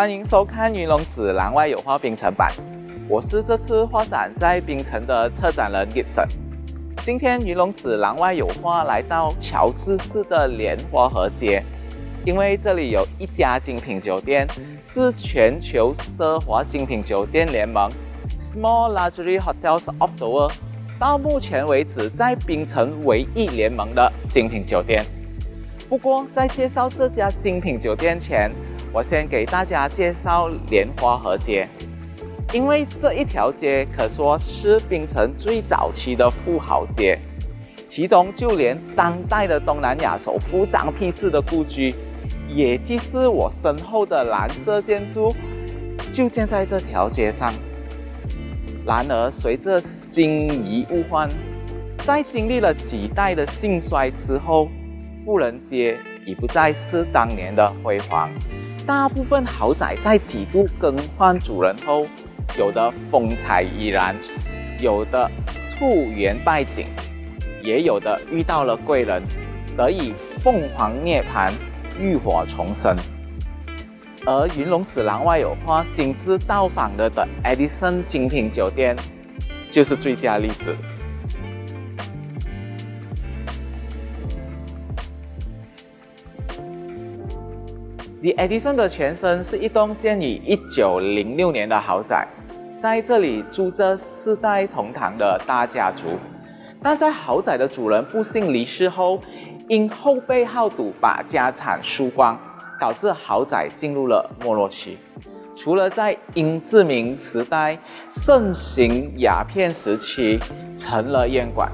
欢迎收看云龙子廊外有画槟城版，我是这次画展在槟城的策展人 Gibson。今天云龙子廊外有画来到乔治市的莲花河街，因为这里有一家精品酒店，是全球奢华精品酒店联盟 Small Luxury Hotels of the World 到目前为止在槟城唯一联盟的精品酒店。不过在介绍这家精品酒店前，我先给大家介绍莲花河街，因为这一条街可说是槟城最早期的富豪街，其中就连当代的东南亚首富张丕士的故居，也即是我身后的蓝色建筑，就建在这条街上。然而随着兴移物换，在经历了几代的兴衰之后，富人街已不再是当年的辉煌。大部分豪宅在几度更换主人后，有的风采依然，有的兔园拜景，也有的遇到了贵人，得以凤凰涅槃，浴火重生。而云龙子廊外有画亲自到访的Edison 精品酒店，就是最佳例子。The Edison 的前身是一栋建于1906年的豪宅，在这里住着4代同堂的大家族。但在豪宅的主人不幸离世后，因后辈好赌把家产输光，导致豪宅进入了没落期。除了在英殖民时代盛行鸦片时期成了烟馆，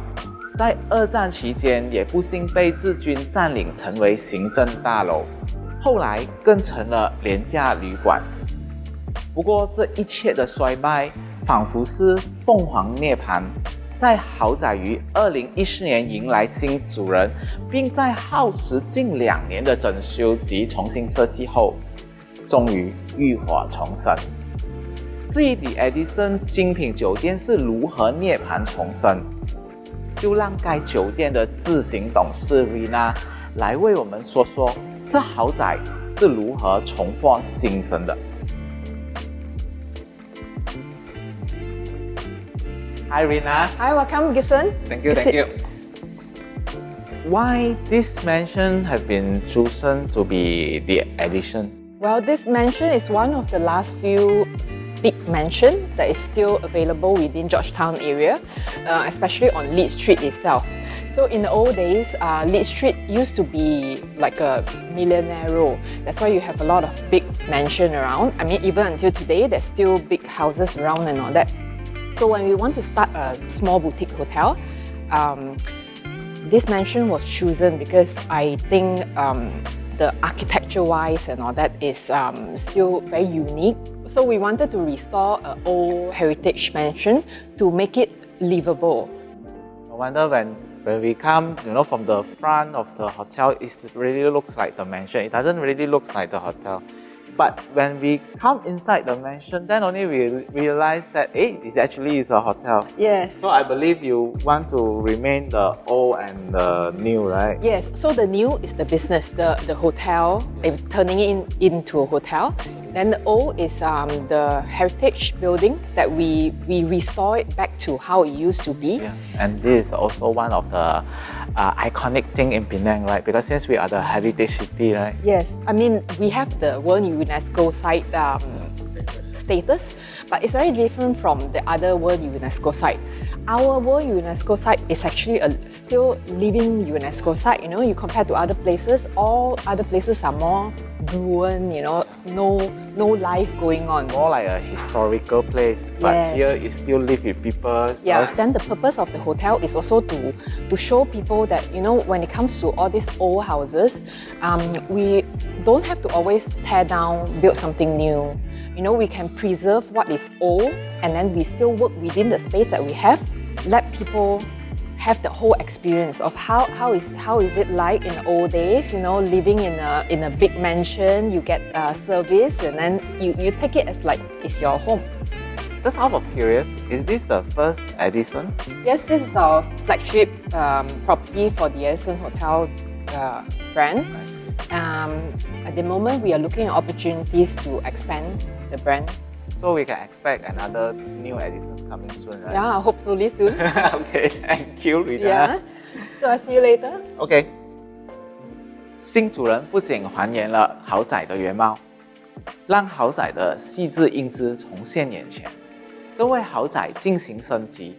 在2战期间也不幸被日军占领成为行政大楼，后来更成了廉价旅馆。不过这一切的衰败仿佛是凤凰涅槃，在豪宅于2014年迎来新主人，并在耗时近2年的整修及重新设计后，终于浴火重生。至于 The Edison 精品酒店是如何涅槃重生，就让该酒店的执行董事 Rina 来为我们说说这豪宅是如何重获新生的。Hi Rina. Hi, welcome Gibson. Thank you. Why this mansion have been chosen to be the Edison? Well, this mansion is one of the last few big mansion that is still available within Georgetown area, especially on Leeds Street itself. So in the old days, Leeds Street used to be like a millionaire row. That's why you have a lot of big mansion around. I mean, even until today, there's still big houses around and all that. So when we want to start a small boutique hotel, this mansion was chosen because I think the architecture-wise and all that is still very unique. So we wanted to restore an old heritage mansion to make it livable. I wonder when we come, from the front of the hotel, it really looks like the mansion. It doesn't really look like the hotel. But when we come inside the mansion, then only we realize that it actually is a hotel. Yes. So I believe you want to remain the old and the new, right? Yes. So the new is the business, the hotel, turning it into a hotel. Then the old is the heritage building that we restore it back to how it used to be. Yeah. And this is also one of the iconic thing in Penang, right? Because since we are the heritage city, right? Yes. I mean, we have the World UNESCO Site status, but it's very different from the other World UNESCO Site. Our World UNESCO Site is actually a still living UNESCO site. You compare to other places, all other places are more ruined, no life going on. More like a historical place, but yes. Here it still live with people. Yeah, then the purpose of the hotel is also to show people that, when it comes to all these old houses, we don't have to always tear down, build something new. We can preserve what is old, and then we still work within the space that we have. Let people have the whole experience of how is it like in the old days, living in a big mansion. You get service, and then you take it as like it's your home. Just out of curious, is this the first Edison? Yes, this is our flagship property for the Edison Hotel brand. At the moment, we are looking at opportunities to expand the brand. So we can expect another new Edison coming soon, right? Yeah, hopefully soon. Okay, thank you, Rita. Yeah. So I'll see you later. OK， 新主人不仅还原了豪宅的原貌，让豪宅的细致英姿重现眼前，更为豪宅进行升级，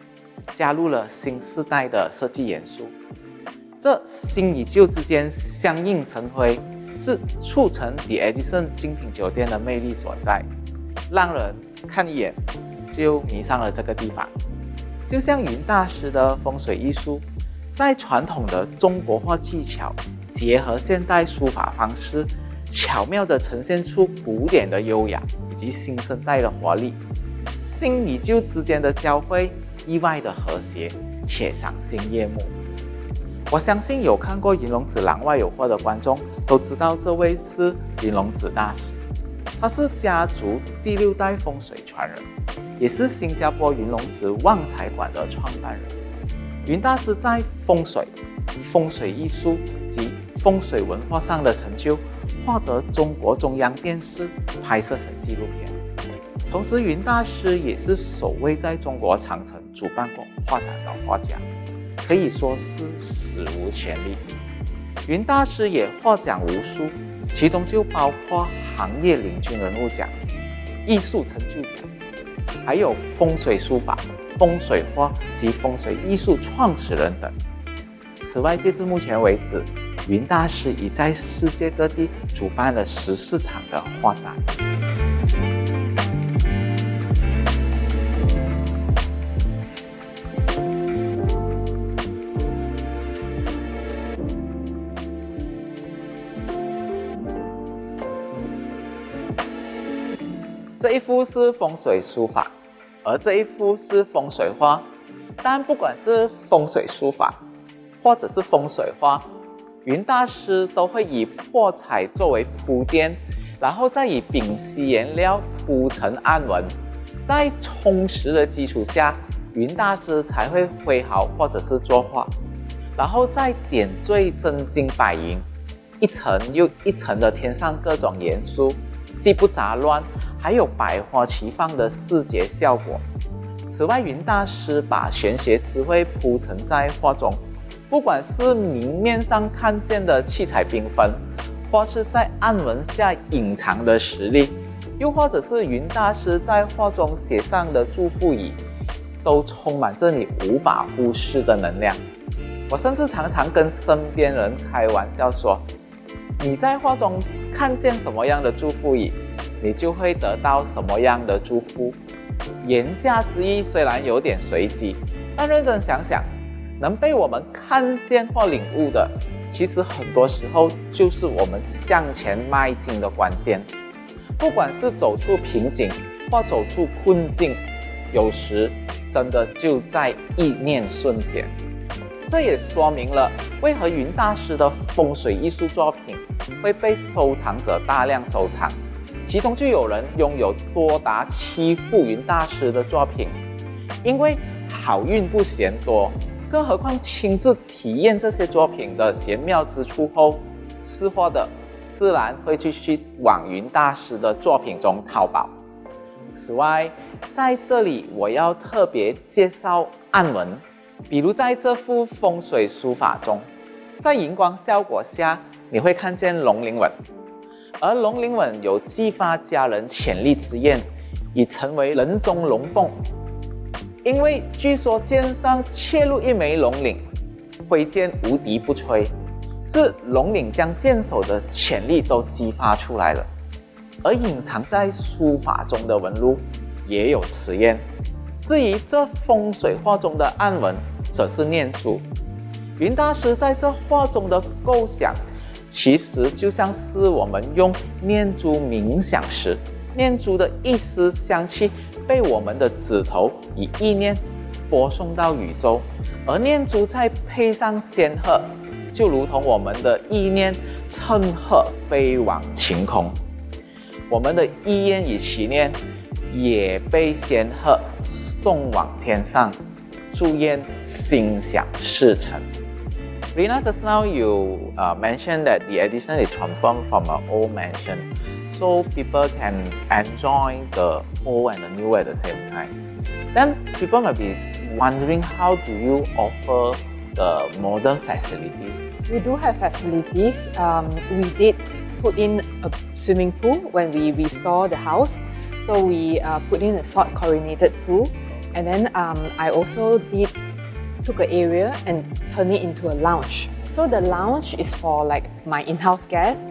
加入了新世代的设计元素。这新与旧之间相映成辉，是促成 The Edison 精品酒店的魅力所在，让人看一眼就迷上了这个地方。就像云大师的风水艺术，在传统的中国画技巧结合现代书法方式，巧妙地呈现出古典的优雅以及新生代的活力。新与旧之间的交汇，意外的和谐且赏心悦目。我相信有看过云龙子廊外有画的观众都知道这位是云龙子大师，他是家族第6代风水传人，也是新加坡云龙子旺财馆的创办人。云大师在风水、风水艺术及风水文化上的成就，获得中国中央电视拍摄成纪录片。同时，云大师也是首位在中国长城主办过画展的画家，可以说是史无前例。云大师也获奖无数，其中就包括行业领军人物奖、艺术成就奖，还有风水书法、风水画及风水艺术创始人等。此外，截至目前为止，云大师已在世界各地主办了14场的画展。这一幅是风水书法，而这一幅是风水画。但不管是风水书法，或者是风水画，云大师都会以破彩作为铺垫，然后再以丙烯颜料铺成暗纹，在充实的基础下，云大师才会挥毫或者是作画，然后再点缀真金白银，一层又一层的添上各种元素，既不杂乱，还有百花齐放的视觉效果。此外，云大师把玄学智慧铺陈在画中，不管是明面上看见的七彩缤纷，或是在暗纹下隐藏的实力，又或者是云大师在画中写上的祝福语，都充满着你无法忽视的能量。我甚至常常跟身边人开玩笑说，你在画中看见什么样的祝福语，你就会得到什么样的祝福。言下之意虽然有点随机，但认真想想，能被我们看见或领悟的，其实很多时候就是我们向前迈进的关键。不管是走出瓶颈或走出困境，有时真的就在一念瞬间。这也说明了为何云大师的风水艺术作品会被收藏者大量收藏，其中就有人拥有多达7幅云大师的作品。因为好运不嫌多，更何况亲自体验这些作品的玄妙之处后，识货的自然会继续往云大师的作品中淘宝。此外，在这里我要特别介绍暗纹，比如在这幅风水书法中，在荧光效果下，你会看见龙鳞纹，而龙鳞纹有激发家人潜力之焰，已成为人中龙凤。因为据说剑上切入一枚龙鳞，挥剑无敌不摧，是龙鳞将剑手的潜力都激发出来了。而隐藏在书法中的纹路也有此焰。至于这风水画中的暗纹，则是念珠。云大师在这画中的构想，其实就像是我们用念珠冥想时，念珠的一丝香气被我们的指头以意念播送到宇宙，而念珠再配上仙鹤，就如同我们的意念乘鹤飞往晴空。我们的意念与祈念也被仙鹤送往天上，祝愿心想事成。Rina, just now you mentioned that the Edison is transformed from an old mansion, so people can enjoy the old and the new at the same time. Then people might be wondering, how do you offer the modern facilities? We do have facilities. We did put in a swimming pool when we restore the house. So we put in a salt chlorinated pool. And then I also took an area and turned it into a lounge. So the lounge is for like my in-house guests.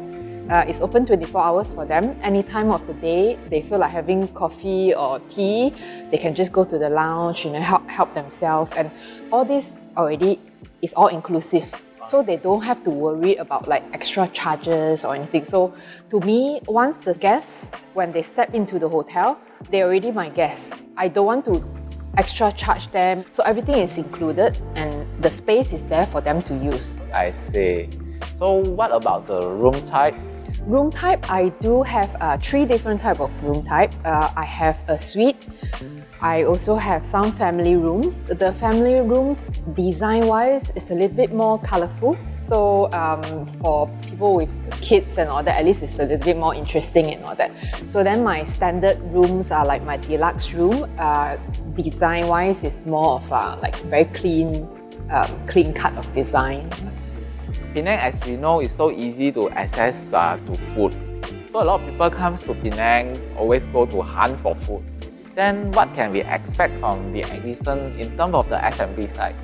It's open 24 hours for them. Any time of the day, they feel like having coffee or tea, they can just go to the lounge, help themselves. And all this already is all inclusive. So they don't have to worry about like extra charges or anything. So to me, once the guests, when they step into the hotel, they're already my guests. I don't want to extra charge them. So everything is included and the space is there for them to use. I see. So what about the room type? Room type, I do have 3 different types of room type. I have a suite. I also have some family rooms. The family rooms, design-wise, is a little bit more colorful. So for people with kids and all that, at least it's a little bit more interesting and all that. So then my standard rooms are like my deluxe room. Design-wise, is more of like very clean cut of design. Penang, as we know, is so easy to access to food. So a lot of people comes to Penang, always go to hunt for food. Then what can we expect from the Edison in terms of the F&B side?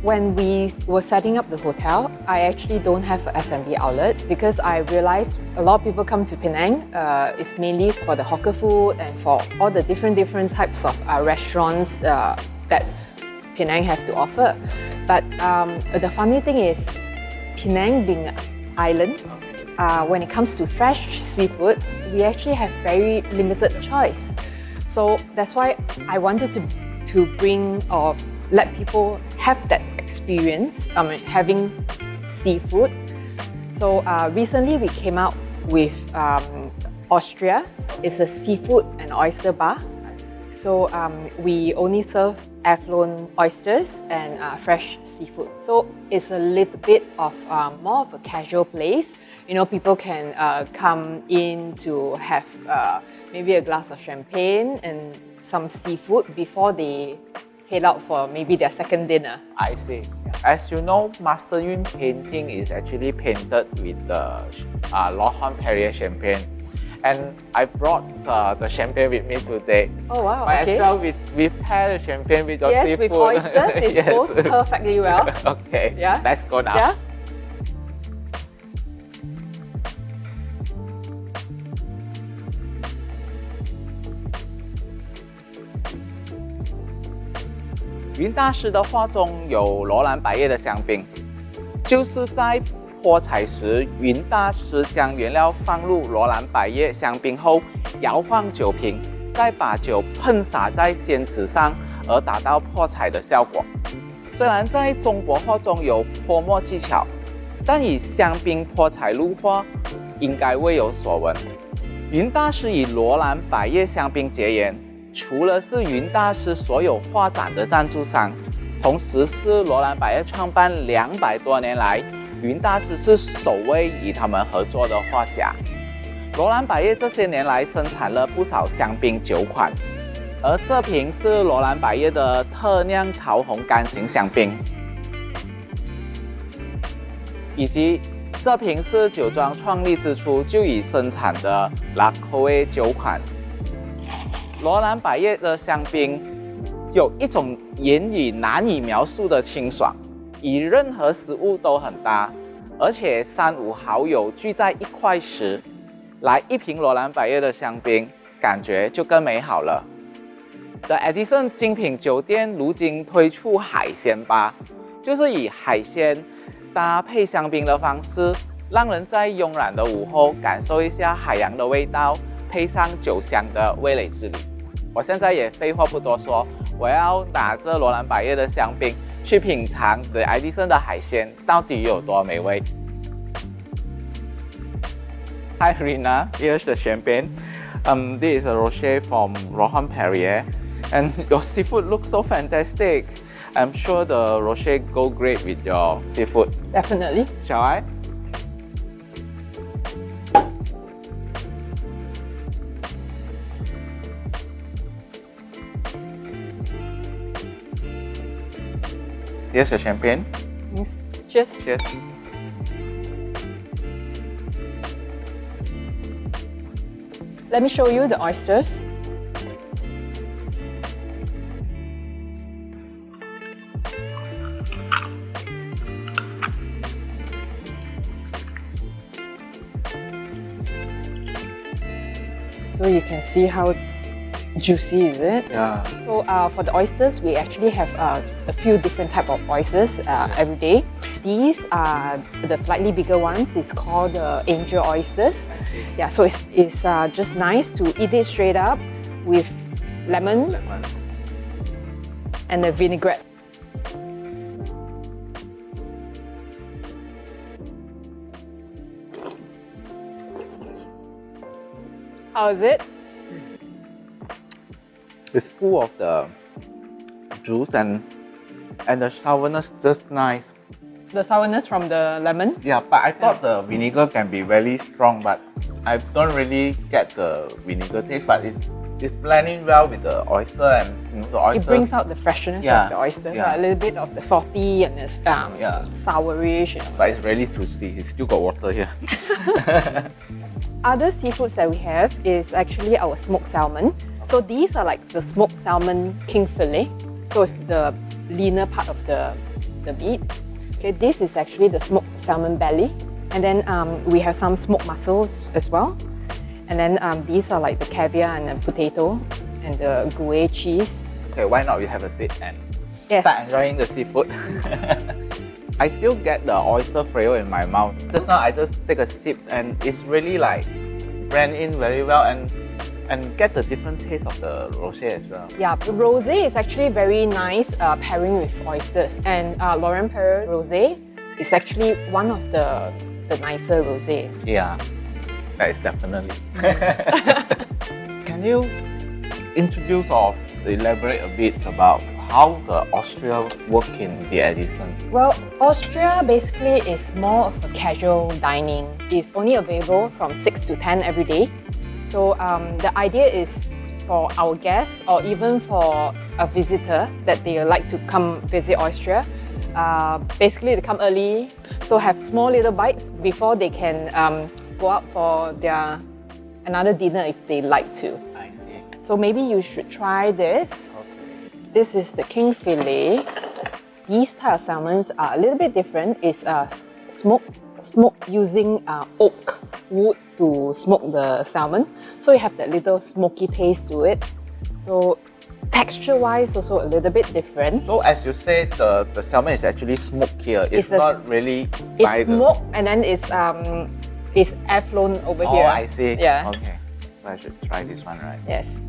When we were setting up the hotel, I actually don't have an F&B outlet because I realized a lot of people come to Penang. It's mainly for the hawker food and for all the different types of restaurants that Penang have to offer. But the funny thing is, Penang being an island, when it comes to fresh seafood, we actually have very limited choice. So that's why I wanted to bring or let people have that experience, having seafood. So recently we came out with Austria. It's a seafood and oyster bar. So we only serve air-flown oysters and fresh seafood. So it's a little bit of more of a casual place. People can come in to have maybe a glass of champagne and some seafood before they head out for maybe their second dinner. I see. As you know, Master Yun painting is actually painted with the Laurent-Perrier champagne. And I brought the champagne with me today. Oh wow, Might okay. as well we pair the champagne with your yes, seafood. With oysters, it Yes. goes perfectly well. Okay, Yeah. Let's go now. Yeah.云大师的画中有罗兰百叶的香槟，就是在泼彩时，云大师将原料放入罗兰百叶香槟后，摇晃酒瓶，再把酒喷洒在仙纸上，而达到泼彩的效果。虽然在中国画中有泼墨技巧，但以香槟泼彩入画，应该未有所闻。云大师以罗兰百叶香槟结缘。除了是云大师所有画展的赞助商，同时是罗兰百叶创办200多年来，云大师是首位与他们合作的画家。罗兰百叶这些年来生产了不少香槟酒款，而这瓶是罗兰百叶的特酿桃红干型香槟，以及这瓶是酒庄创立之初就已生产的 Cuvée 酒款。罗兰百叶的香槟有一种言语难以描述的清爽，与任何食物都很搭，而且3-5好友聚在一块时，来一瓶罗兰百叶的香槟，感觉就更美好了。The Edison 精品酒店如今推出海鲜吧，就是以海鲜搭配香槟的方式，让人在慵懒的午后感受一下海洋的味道。配上酒香的味蕾之旅。我现在也废话不多说，我要拿着罗兰百叶的香槟去品尝 The Edison 的海鲜到底有多美味。Hi Rina, here's the champagne. This is a rosé from Laurent-Perrier, and your seafood looks so fantastic. I'm sure the rosé go great with your seafood. Definitely. Shall I? Here's your champagne. Yes. Cheers. Cheers. Let me show you the oysters. So you can see how juicy is it? Yeah. So for the oysters, we actually have a few different type of oysters every day. These are the slightly bigger ones. It's called the angel oysters. I see. Yeah, so it's just nice to eat it straight up with lemon and the vinaigrette. How is it? It's full of the juice and the sourness, just nice. The sourness from the lemon? Yeah, but I thought the vinegar can be very strong, but I don't really get the vinegar taste. But it's blending well with the oyster, and the oyster. It brings out the freshness of the oyster. Yeah. A little bit of the salty and the sourish. But it's really juicy. It's still got water here. Other seafoods that we have is actually our smoked salmon. So these are like the smoked salmon king fillet. So it's the leaner part of the meat. Okay, this is actually the smoked salmon belly. And then we have some smoked mussels as well. And then these are like the caviar and the potato and the Cuvée cheese. Okay, why not we have a seat and Yes. start enjoying the seafood? I still get the oyster flavor in my mouth. Just now I just take a sip and it's really like blend in very well and get the different taste of the rosé as well. Yeah, the rosé is actually very nice pairing with oysters. And Laurent-Perrier Rosé is actually one of the nicer rosé. Yeah, that is definitely. Can you introduce or elaborate a bit about how the Austria work in the Edison? Well, Austria basically is more of a casual dining. It's only available from 6 to 10 every day. So the idea is for our guests or even for a visitor that they like to come visit Austria, basically they come early, so have small little bites before they can go out for another dinner if they like to. I see. So maybe you should try this. Okay. This is the king fillet. These type of salmons are a little bit different. It's smoked using oak wood to smoke the salmon. So you have that little smoky taste to it. So texture-wise also a little bit different. So as you say, the salmon is actually smoked here. It's not really It's smoked and then it's air flown over here. Oh, I see. Yeah. Okay. So I should try this one, right? Yes.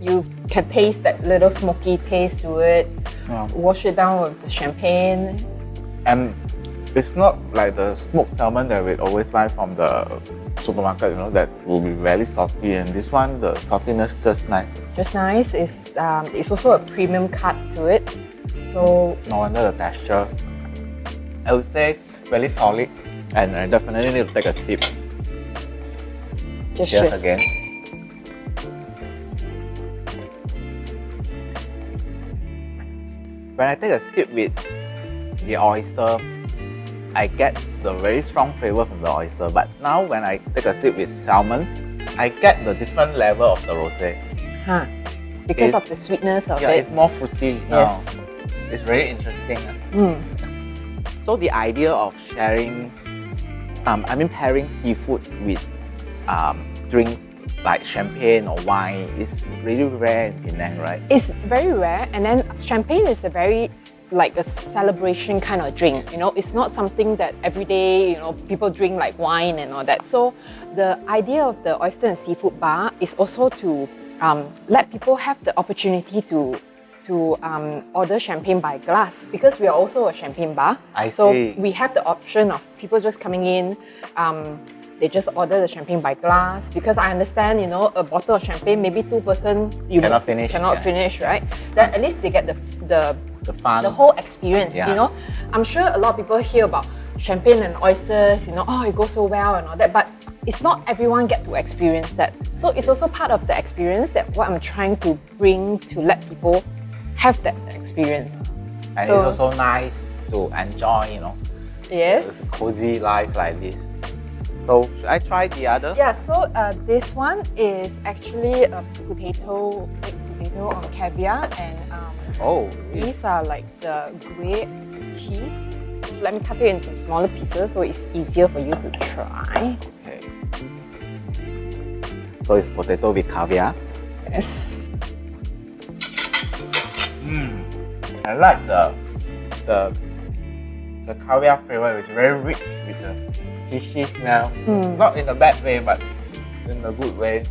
You can taste that little smoky taste to it. Yeah. Wash it down with the champagne. And it's not like the smoked salmon that we always buy from the supermarket, that will be very salty. And this one, the saltiness just nice. Just nice. It's also a premium cut to it. So No wonder the texture. I would say very solid, and I definitely need to take a sip. just Cheers again. When I take a sip with the oyster, I get the very strong flavor from the oyster. But now when I take a sip with salmon, I get the different level of the rosé. Huh. Because It's- of the sweetness of Yeah, it. it's more fruity now. Yes. It's very interesting. Mm. So the idea of sharing, pairing seafood with drinks like champagne or wine is really rare in Penang, right? It's very rare, and then champagne is a very like a celebration kind of drink. It's not something that every day people drink like wine and all that. So the idea of the oyster and seafood bar is also to let people have the opportunity to order champagne by glass, because we are also a champagne bar. I so see. we have the option of people just coming in, they just order the champagne by glass. Because I understand, you know, a bottle of champagne, maybe 2 person you cannot finish, right? Then at least they get the fun, the whole experience. Yeah. You know, I'm sure a lot of people hear about champagne and oysters. You know, oh, it goes so well and all that, but it's not everyone get to experience that. So it's also part of the experience that what I'm trying to bring to let people have that experience. And so, it's also nice to enjoy, you know. Yes. This cozy life like this. So should I try the other? Yeah, so this one is actually a potato, baked potato on caviar, and these are like the grey cheese. Let me cut it into smaller pieces so it's easier for you to try. Okay. So it's potato with caviar. Yes. I like the caviar flavor. It's very rich with the fishy smell. Not in a bad way, but in a good way.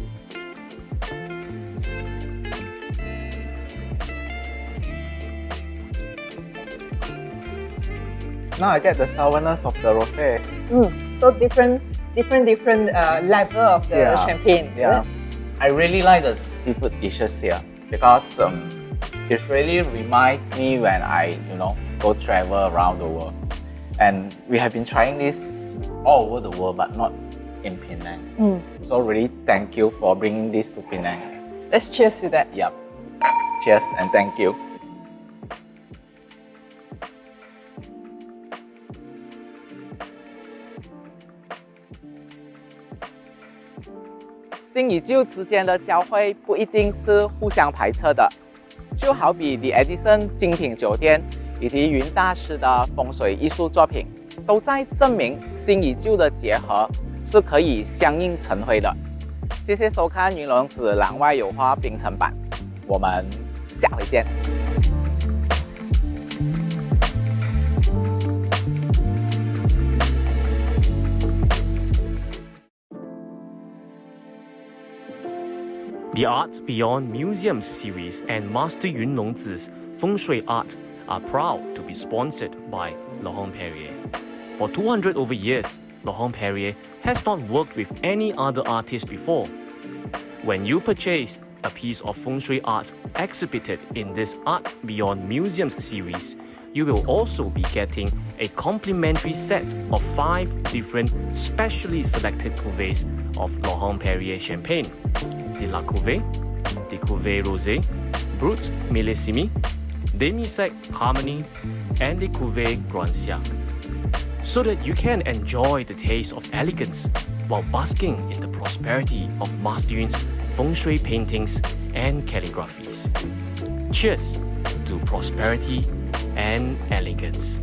Now I get the sourness of the rosé. So different level of the champagne. Yeah. I really like the seafood dishes here because it really reminds me when I, you know, go travel around the world. And we have been trying this all over the world, but not in Penang. So really thank you for bringing this to Penang. Let's cheers to that. Yep. Cheers and thank you.新与旧之间的交汇不一定是互相排斥的，就好比 The Edison 精品酒店以及云大师的风水艺术作品，都在证明新与旧的结合是可以相映成辉的。谢谢收看云龙子廊外有画槟城版，我们下回见。The Art Beyond Museums series and Master Yun Longzi's Feng Shui art are proud to be sponsored by Laurent-Perrier. For 200 over years, Laurent-Perrier has not worked with any other artist before. When you purchase a piece of Feng Shui art exhibited in this Art Beyond Museums series, you will also be getting a complimentary set of 5 different specially selected cuvées of Laurent-Perrier champagne: the La Cuvée, the Cuvée Rosé, Brut Millésimé, Demi-Sec Harmony, and the Cuvée Grand Siècle, so that you can enjoy the taste of elegance while basking in the prosperity of Master Yun's Feng Shui paintings and calligraphies. Cheers to prosperity and elegance.